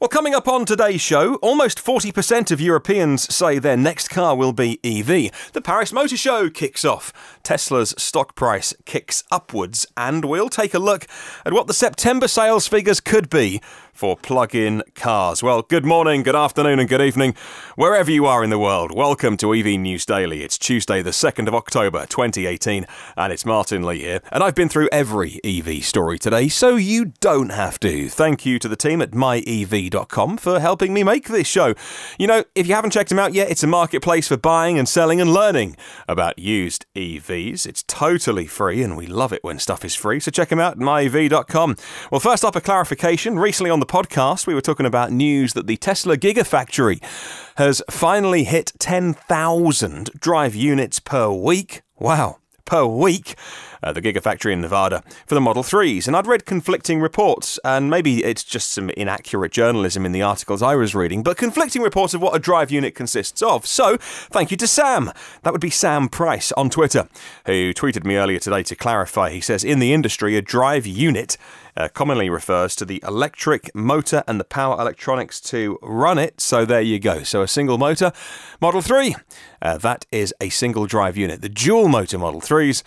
Well, coming up on today's show, almost 40% of Europeans say their next car will be EV. The Paris Motor Show kicks off. Tesla's stock price kicks upwards, and we'll take a look at what the September sales figures could be for plug-in cars. Well, good morning, good afternoon and good evening, wherever you are in the world. Welcome to EV News Daily. It's Tuesday the 2nd of October 2018 and it's Martyn Lee here. And I've been through every EV story today, so you don't have to. Thank you to the team at myev.com for helping me make this show. You know, if you haven't checked them out yet, it's a marketplace for buying and selling and learning about used EVs. It's totally free and we love it when stuff is free, so check them out at myev.com. Well, first up, a clarification. Recently on the podcast, we were talking about news that the Tesla Giga Factory has finally hit 10,000 drive units per week. Wow, per week. The Giga Factory in Nevada for the Model 3s. And I'd read conflicting reports, and maybe it's just some inaccurate journalism in the articles I was reading, but conflicting reports of what a drive unit consists of. So, thank you to Sam. That would be Sam Price on Twitter, who tweeted me earlier today to clarify. He says, in the industry, a drive unit commonly refers to the electric motor and the power electronics to run it. So there you go. So a single motor, Model 3, that is a single drive unit. The dual motor Model 3s,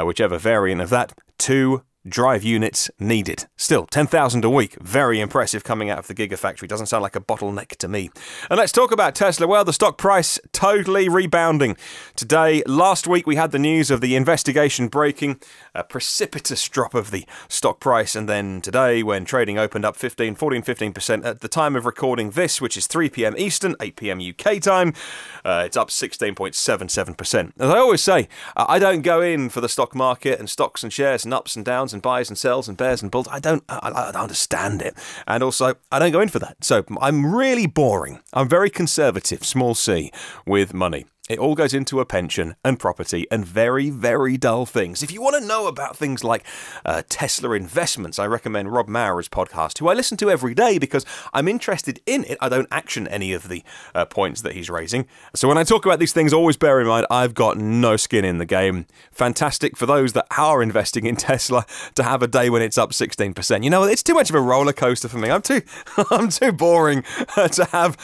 whichever variant of that, 2 drive units needed. Still, 10,000 a week. Very impressive coming out of the Giga Factory. Doesn't sound like a bottleneck to me. And let's talk about Tesla. Well, the stock price totally rebounding today. Last week we had the news of the investigation breaking, a precipitous drop of the stock price, and then today when trading opened up 15% at the time of recording this, which is 3 p.m. Eastern, 8 p.m. UK time, it's up 16.77%. As I always say, I don't go in for the stock market and stocks and shares and ups and downs and buys and sells and bears and bulls. I don't understand it. And also, I don't go in for that. So I'm really boring. I'm very conservative, small c, with money. It all goes into a pension and property and very, very dull things. If you want to know about things like Tesla investments, I recommend Rob Maurer's podcast, who I listen to every day because I'm interested in it. I don't action any of the points that he's raising. So when I talk about these things, always bear in mind, I've got no skin in the game. Fantastic for those that are investing in Tesla to have a day when it's up 16%. You know, it's too much of a roller coaster for me. I'm too boring to have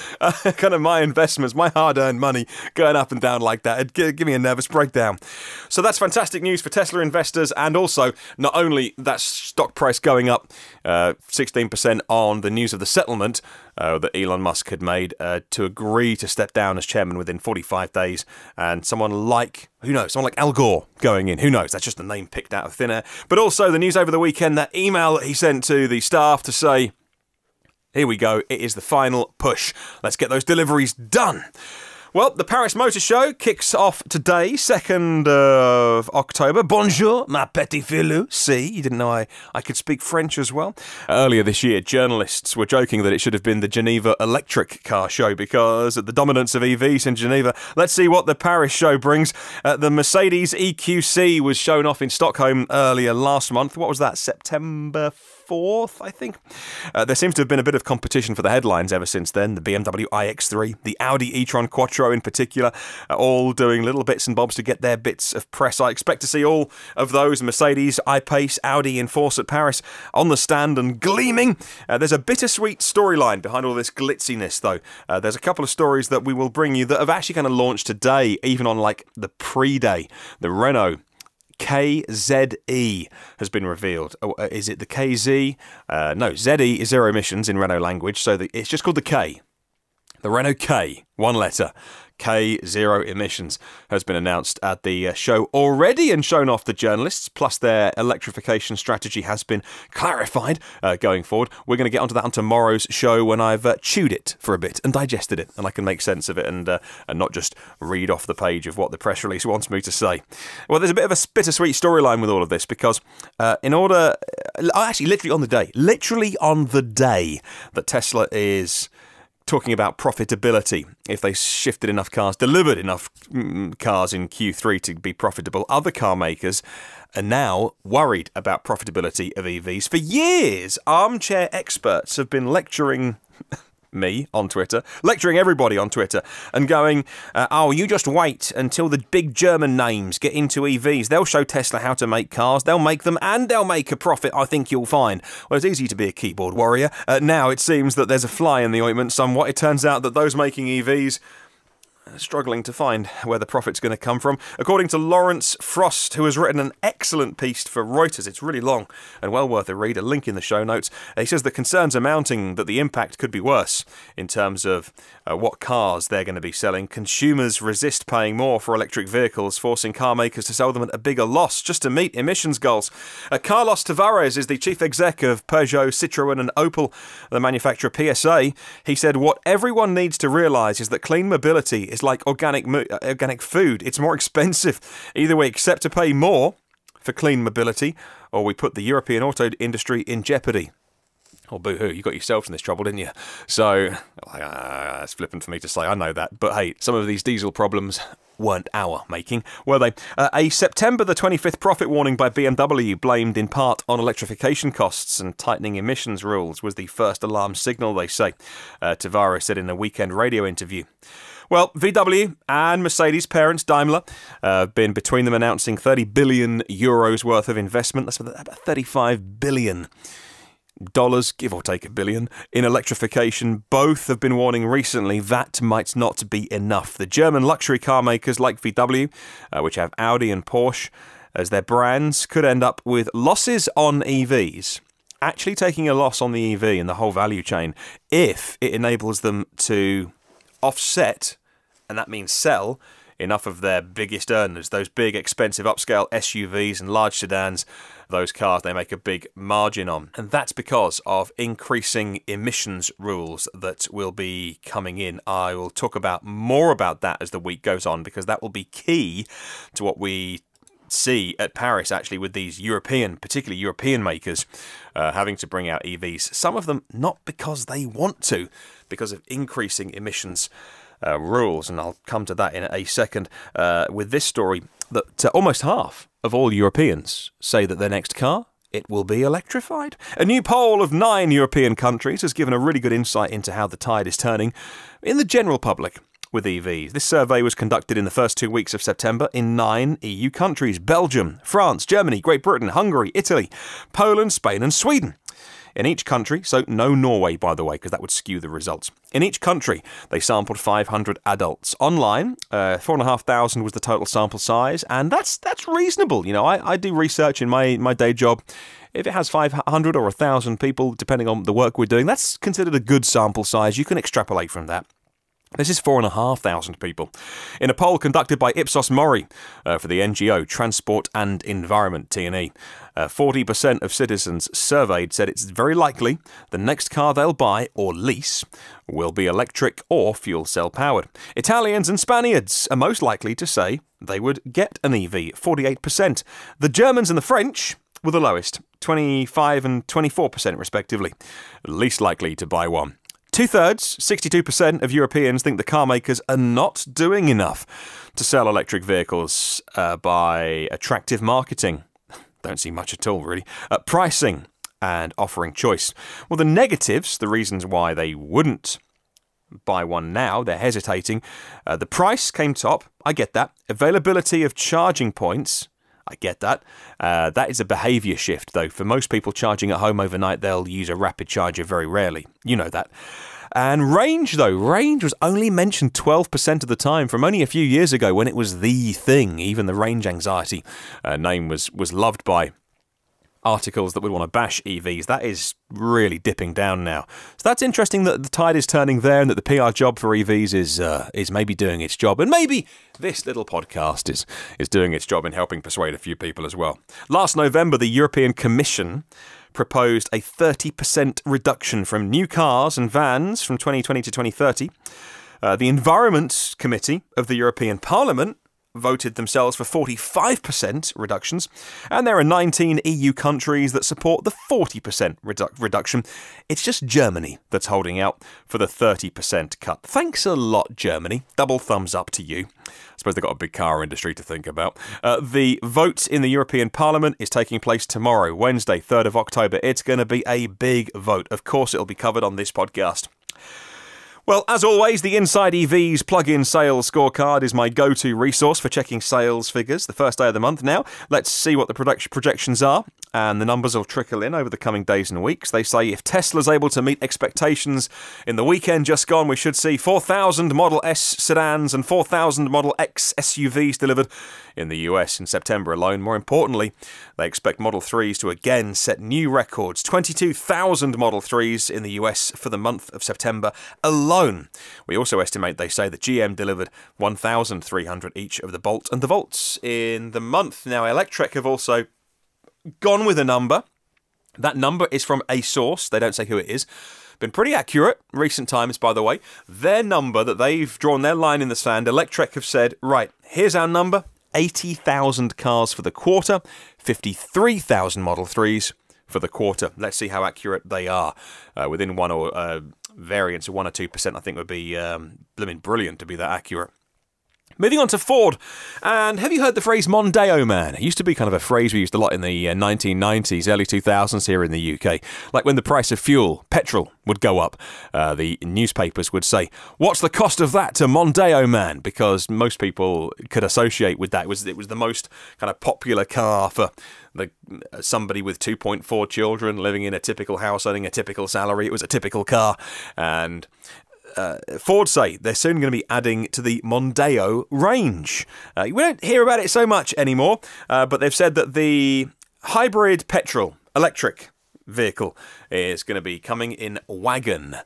kind of my investments, my hard-earned money going up and down like that. It'd give me a nervous breakdown. So that's fantastic news for Tesla investors, and also not only that stock price going up 16% on the news of the settlement that Elon Musk had made to agree to step down as chairman within 45 days, and someone like, who knows, someone like Al Gore going in, who knows, that's just a name picked out of thin air. But also the news over the weekend, that email that he sent to the staff to say, here we go, it is the final push. Let's get those deliveries done. Well, the Paris Motor Show kicks off today, 2nd of October. Bonjour, ma petit filou. See, you didn't know I could speak French as well. Earlier this year, journalists were joking that it should have been the Geneva Electric Car Show because of the dominance of EVs in Geneva. Let's see what the Paris show brings. The Mercedes EQC was shown off in Stockholm earlier last month. What was that, September 4th, I think? There seems to have been a bit of competition for the headlines ever since then. The BMW iX3, the Audi e-tron Quattro in particular, all doing little bits and bobs to get their bits of press. I expect to see all of those, Mercedes, I-Pace, Audi in force at Paris, on the stand and gleaming. There's a bittersweet storyline behind all this glitziness, though. There's a couple of stories that we will bring you that have actually kind of launched today, even on like the pre-day. The Renault KZE has been revealed. Oh, is it the KZ? No, ZE is zero emissions in Renault language, so it's just called the K. The Renault K, one letter. K, zero emissions, has been announced at the show already and shown off to journalists, plus their electrification strategy has been clarified going forward. We're going to get onto that on tomorrow's show when I've chewed it for a bit and digested it, and I can make sense of it and not just read off the page of what the press release wants me to say. Well, there's a bit of a bittersweet storyline with all of this because literally on the day that Tesla is talking about profitability, if they shifted enough cars, delivered enough cars in Q3 to be profitable, other car makers are now worried about profitability of EVs. For years, armchair experts have been lecturing me on Twitter, lecturing everybody on Twitter, and going, oh, you just wait until the big German names get into EVs. They'll show Tesla how to make cars, they'll make them, and they'll make a profit, I think you'll find. Well, it's easy to be a keyboard warrior. Now it seems that there's a fly in the ointment somewhat. It turns out that those making EVs struggling to find where the profit's going to come from. According to Lawrence Frost, who has written an excellent piece for Reuters, it's really long and well worth a read, a link in the show notes. He says the concerns are mounting that the impact could be worse in terms of what cars they're going to be selling. Consumers resist paying more for electric vehicles, forcing car makers to sell them at a bigger loss just to meet emissions goals. Carlos Tavares is the chief exec of Peugeot, Citroën and Opel, the manufacturer PSA. He said, what everyone needs to realise is that clean mobility is like organic food. It's more expensive. Either we accept to pay more for clean mobility, or we put the European auto industry in jeopardy. Oh, boo-hoo, you got yourselves in this trouble, didn't you? So, it's flippant for me to say, I know that. But hey, some of these diesel problems weren't our making, were they? A September the 25th profit warning by BMW, blamed in part on electrification costs and tightening emissions rules, was the first alarm signal, they say, Tavares said in a weekend radio interview. Well, VW and Mercedes parents Daimler have been between them announcing 30 billion euros worth of investment. That's about $35 billion, give or take a billion, in electrification. Both have been warning recently that might not be enough. The German luxury car makers like VW, which have Audi and Porsche as their brands, could end up with losses on EVs, actually taking a loss on the EV and the whole value chain, if it enables them to offset, and that means sell, enough of their biggest earners, those big expensive upscale SUVs and large sedans, those cars they make a big margin on. And that's because of increasing emissions rules that will be coming in. I will talk about more about that as the week goes on, because that will be key to what we see at Paris, actually, with these particularly European makers having to bring out EVs. Some of them not because they want to, because of increasing emissions rules. And I'll come to that in a second with this story that almost half of all Europeans say that their next car, it will be electrified. A new poll of 9 European countries has given a really good insight into how the tide is turning in the general public with EVs. This survey was conducted in the first 2 weeks of September in 9 EU countries: Belgium, France, Germany, Great Britain, Hungary, Italy, Poland, Spain and Sweden. In each country, so no Norway, by the way, because that would skew the results. In each country, they sampled 500 adults. Online, 4,500 was the total sample size, and that's reasonable. You know, I do research in my day job. If it has 500 or 1,000 people, depending on the work we're doing, that's considered a good sample size. You can extrapolate from that. This is 4,500 people. In a poll conducted by Ipsos Mori for the NGO Transport and Environment, T&E, 40% of citizens surveyed said it's very likely the next car they'll buy or lease will be electric or fuel cell powered. Italians and Spaniards are most likely to say they would get an EV, 48%. The Germans and the French were the lowest, 25 and 24% respectively, least likely to buy one. 2/3, 62% of Europeans think the car makers are not doing enough to sell electric vehicles by attractive marketing. Don't see much at all, really. Pricing and offering choice. Well, the negatives, the reasons why they wouldn't buy one now, they're hesitating. The price came top. I get that. Availability of charging points. I get that. That is a behaviour shift, though. For most people charging at home overnight, they'll use a rapid charger very rarely. You know that. And range, though. Range was only mentioned 12% of the time from only a few years ago when it was the thing. Even the range anxiety name was loved by articles that would want to bash EVs. That is really dipping down now. So that's interesting that the tide is turning there and that the PR job for EVs is maybe doing its job. And maybe this little podcast is doing its job in helping persuade a few people as well. Last November, the European Commission proposed a 30% reduction from new cars and vans from 2020 to 2030. The Environment Committee of the European Parliament voted themselves for 45% reductions, and there are 19 EU countries that support the 40% reduction. It's just Germany that's holding out for the 30% cut. Thanks a lot, Germany. Double thumbs up to you. I suppose they've got a big car industry to think about. The vote in the European Parliament is taking place tomorrow, Wednesday, 3rd of October. It's going to be a big vote. Of course, it'll be covered on this podcast. Well, as always, the Inside EV's plug-in sales scorecard is my go-to resource for checking sales figures. The first day of the month now. Let's see what the projections are, and the numbers will trickle in over the coming days and weeks. They say if Tesla's able to meet expectations in the weekend just gone, we should see 4,000 Model S sedans and 4,000 Model X SUVs delivered in the US in September alone. More importantly, they expect Model 3s to again set new records. 22,000 Model 3s in the US for the month of September alone. We also estimate, they say, that GM delivered 1,300 each of the Bolt and the Volts in the month. Now, Electrek have also gone with a number. That number is from a source. They don't say who it is. Been pretty accurate recent times, by the way. Their number that they've drawn their line in the sand, Electrek have said, right, here's our number. 80,000 cars for the quarter, 53,000 Model 3s for the quarter. Let's see how accurate they are. Within one or variance of 1 or 2%, I think would be blooming brilliant to be that accurate. Moving on to Ford, and have you heard the phrase Mondeo Man? It used to be kind of a phrase we used a lot in the 1990s, early 2000s here in the UK. Like when the price of fuel, petrol, would go up, the newspapers would say, what's the cost of that to Mondeo Man? Because most people could associate with that. It was the most kind of popular car for somebody with 2.4 children living in a typical house, earning a typical salary. It was a typical car, and Ford say they're soon going to be adding to the Mondeo range. We don't hear about it so much anymore, but they've said that the hybrid petrol electric vehicle is going to be coming in wagon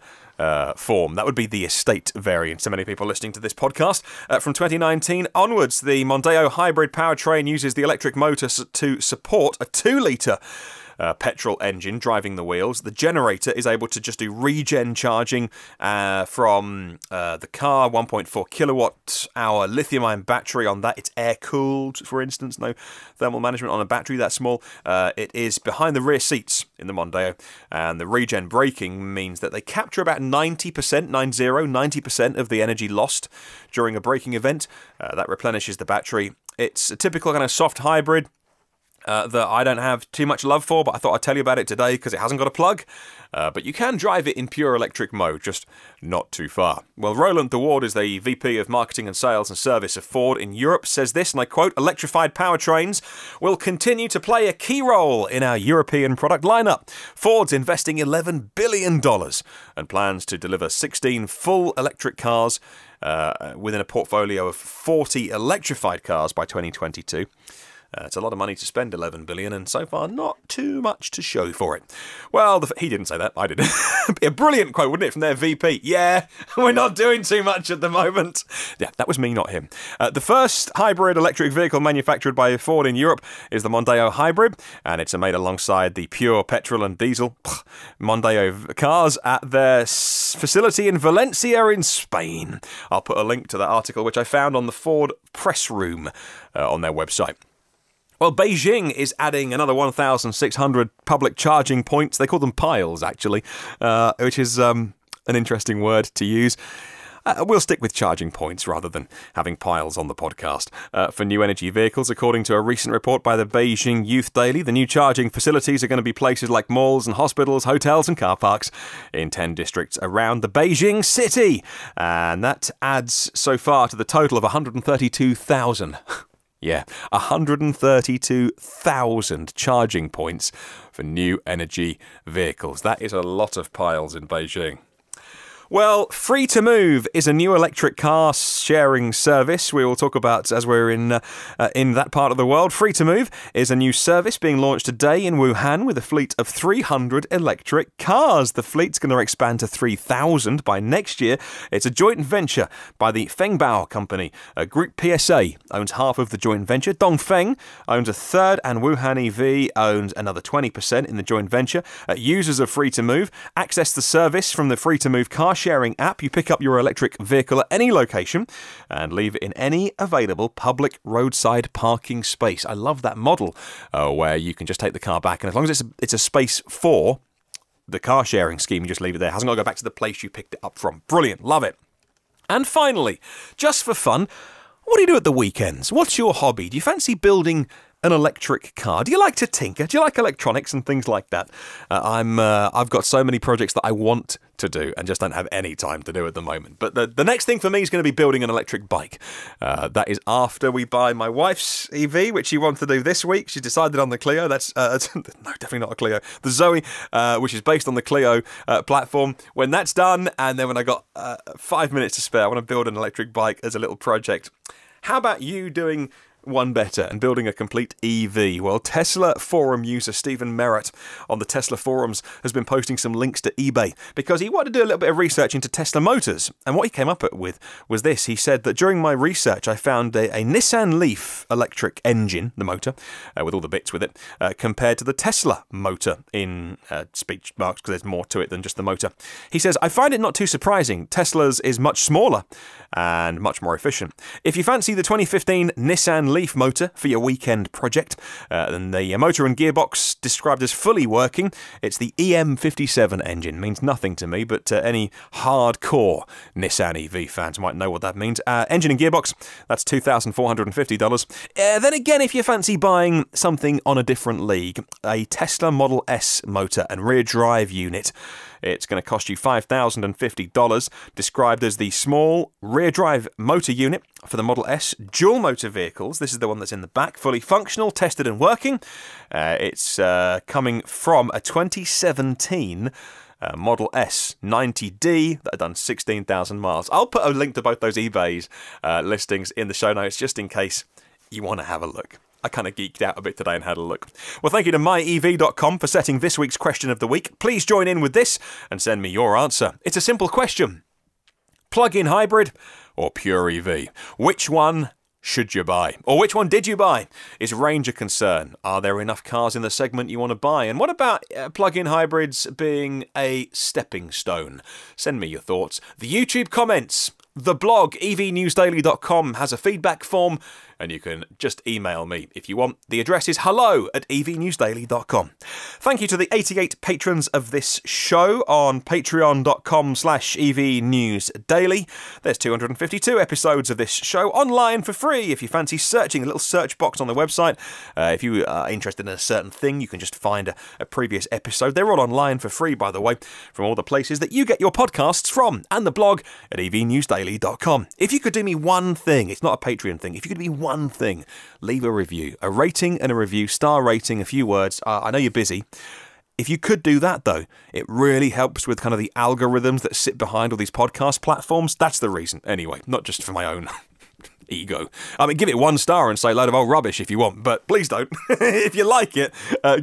form. That would be the estate variant. So many people listening to this podcast. From 2019 onwards, the Mondeo hybrid powertrain uses the electric motor to support a 2-litre petrol engine driving the wheels. The generator is able to just do regen charging from the car, 1.4 kilowatt hour lithium-ion battery on that. It's air-cooled, for instance, no thermal management on a battery that small. It is behind the rear seats in the Mondeo, and the regen braking means that they capture about 90% of the energy lost during a braking event. That replenishes the battery. It's a typical kind of soft hybrid that I don't have too much love for, but I thought I'd tell you about it today because it hasn't got a plug. But you can drive it in pure electric mode, just not too far. Well, Roland de Ward is the VP of Marketing and Sales and Service of Ford in Europe, says this, and I quote, electrified powertrains will continue to play a key role in our European product lineup. Ford's investing $11 billion and plans to deliver 16 full electric cars within a portfolio of 40 electrified cars by 2022. It's a lot of money to spend, $11 billion, and so far not too much to show for it. Well, he didn't say that, I did. A brilliant quote, wouldn't it, from their VP? Yeah, we're not doing too much at the moment. Yeah, that was me, not him. The first hybrid electric vehicle manufactured by Ford in Europe is the Mondeo Hybrid, and it's made alongside the pure petrol and diesel Mondeo cars at their facility in Valencia in Spain. I'll put a link to that article, which I found on the Ford press room on their website. Well, Beijing is adding another 1,600 public charging points. They call them piles, actually, which is an interesting word to use. We'll stick with charging points rather than having piles on the podcast. For new energy vehicles, according to a recent report by the Beijing Youth Daily, the new charging facilities are going to be places like malls and hospitals, hotels and car parks in 10 districts around the Beijing city. And that adds so far to the total of 132,000. Yeah, 132,000 charging points for new energy vehicles. That is a lot of piles in Beijing. Well, Free to Move is a new electric car sharing service we will talk about as we're in that part of the world. Free to Move is a new service being launched today in Wuhan with a fleet of 300 electric cars. The fleet's going to expand to 3,000 by next year. It's a joint venture by the Fengbao company. Group PSA owns half of the joint venture. Dongfeng owns a third, and Wuhan EV owns another 20% in the joint venture. Users of Free to Move access the service from the Free to Move car sharing app. You pick up your electric vehicle at any location and leave it in any available public roadside parking space. I love that model where you can just take the car back, and as long as it's a space for the car sharing scheme, you just leave it there. It hasn't got to go back to the place you picked it up from. Brilliant. Love it. And finally, just for fun, what do you do at the weekends? What's your hobby? Do you fancy building an electric car? Do you like to tinker? Do you like electronics and things like that? I've got so many projects that I want to do and just don't have any time to do at the moment. But the next thing for me is going to be building an electric bike. That is after we buy my wife's EV, which she wants to do this week. She's decided on the Clio. That's no, definitely not a Clio. The Zoe, which is based on the Clio platform. When that's done, and then when I got 5 minutes to spare, I want to build an electric bike as a little project. How about you doing one better and building a complete EV? Well, Tesla forum user Stephen Merritt on the Tesla forums has been posting some links to eBay because he wanted to do a little bit of research into Tesla motors. And what he came up with was this. He said that during my research, I found a Nissan Leaf electric engine, the motor, with all the bits with it, compared to the Tesla motor in speech marks because there's more to it than just the motor. He says, I find it not too surprising. Tesla's is much smaller and much more efficient. If you fancy the 2015 Nissan Leaf motor for your weekend project, then the motor and gearbox described as fully working. It's the EM57 engine. Means nothing to me, but any hardcore Nissan EV fans might know what that means. Engine and gearbox, that's $2,450. Then again, if you fancy buying something on a different league, a Tesla Model S motor and rear drive unit, it's going to cost you $5,050, described as the small rear drive motor unit for the Model S dual motor vehicles. This is the one that's in the back, fully functional, tested and working. It's coming from a 2017 Model S 90D that had done 16,000 miles. I'll put a link to both those eBay's listings in the show notes just in case you want to have a look. I kind of geeked out a bit today and had a look. Well, thank you to myev.com for setting this week's question of the week. Please join in with this and send me your answer. It's a simple question. Plug-in hybrid or pure EV? Which one should you buy? Or which one did you buy? Is range a concern? Are there enough cars in the segment you want to buy? And what about plug-in hybrids being a stepping stone? Send me your thoughts. The YouTube comments. The blog, evnewsdaily.com, has a feedback form, and you can just email me if you want. The address is hello@evnewsdaily.com. Thank you to the 88 patrons of this show on patreon.com/evnewsdaily. There's 252 episodes of this show online for free if you fancy searching. A little search box on the website. If you are interested in a certain thing, you can just find a previous episode. They're all online for free, by the way, from all the places that you get your podcasts from, and the blog at evnewsdaily.com. If you could do me one thing, it's not a Patreon thing, if you could do me one thing, leave a review, a rating and a review, star rating, a few words. I know you're busy. If you could do that, though, it really helps with kind of the algorithms that sit behind all these podcast platforms. That's the reason, anyway, not just for my own ego. I mean, give it 1 star and say a load of old rubbish if you want, but please don't. If you like it,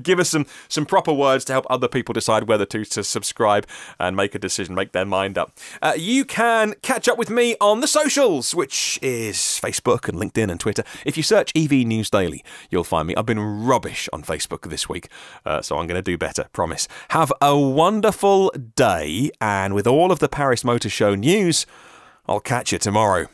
give us some proper words to help other people decide whether to subscribe and make a decision, make their mind up. You can catch up with me on the socials, which is Facebook and LinkedIn and Twitter. If you search EV News Daily, you'll find me. I've been rubbish on Facebook this week, so I'm going to do better, promise. Have a wonderful day, and with all of the Paris Motor Show news, I'll catch you tomorrow.